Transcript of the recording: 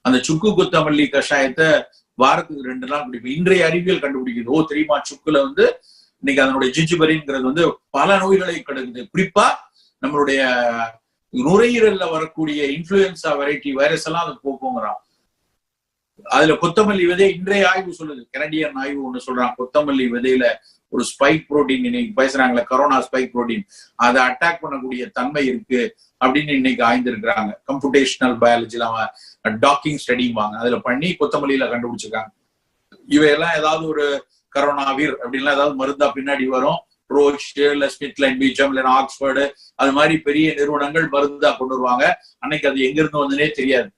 அந்த சுக்கு கொத்தமல்லி கஷாயத்தை வாரத்துக்கு 2 நாள் குடிப்பேன். இன்றைய அறிவியல் கண்டுபிடிக்குது, தெரியுமா, சுக்குல இன்னைக்கு அதனுடைய ஜிஞ்சுபரிங்கிறது பல நோய்களை கெடுக்குது. குறிப்பா நம்மளுடைய நுரையீரல்ல வரக்கூடிய இன்ஃபுளுன்சா வெரைட்டி வைரஸ் எல்லாம் அது போக்குங்கிறான். அதுல கொத்தமல்லி விதை இன்றைய ஆய்வு சொல்லுது, கனடியன் ஆய்வு ஒண்ணு சொல்றான், கொத்தமல்லி விதையில ஒரு ஸ்பைக் புரோட்டீன், இன்னைக்கு பேசுறாங்களே கரோனா ஸ்பைக் புரோட்டீன், அதை அட்டாக் பண்ணக்கூடிய தன்மை இருக்கு அப்படின்னு இன்னைக்கு ஆய்ந்திருக்கிறாங்க. கம்ப்யூட்டேஷனல் பயாலஜில அவன் டாக்கிங் ஸ்டடிவாங்க, அதுல பண்ணி கொத்தமல்லியில கண்டுபிடிச்சிருக்காங்க. இவையெல்லாம் ஏதாவது ஒரு கரோனாவிர் அப்படின்லாம் ஏதாவது மருந்தா பின்னாடி வரும். ரோச் இல்ல ஸ்மித்லைன் பீச்சம் இல்ல ஆக்ஸ்போர்டு அது மாதிரி பெரிய நிறுவனங்கள் மருந்தா கொண்டு வருவாங்க. அன்னைக்கு அது எங்க இருந்து வந்தனே தெரியாது.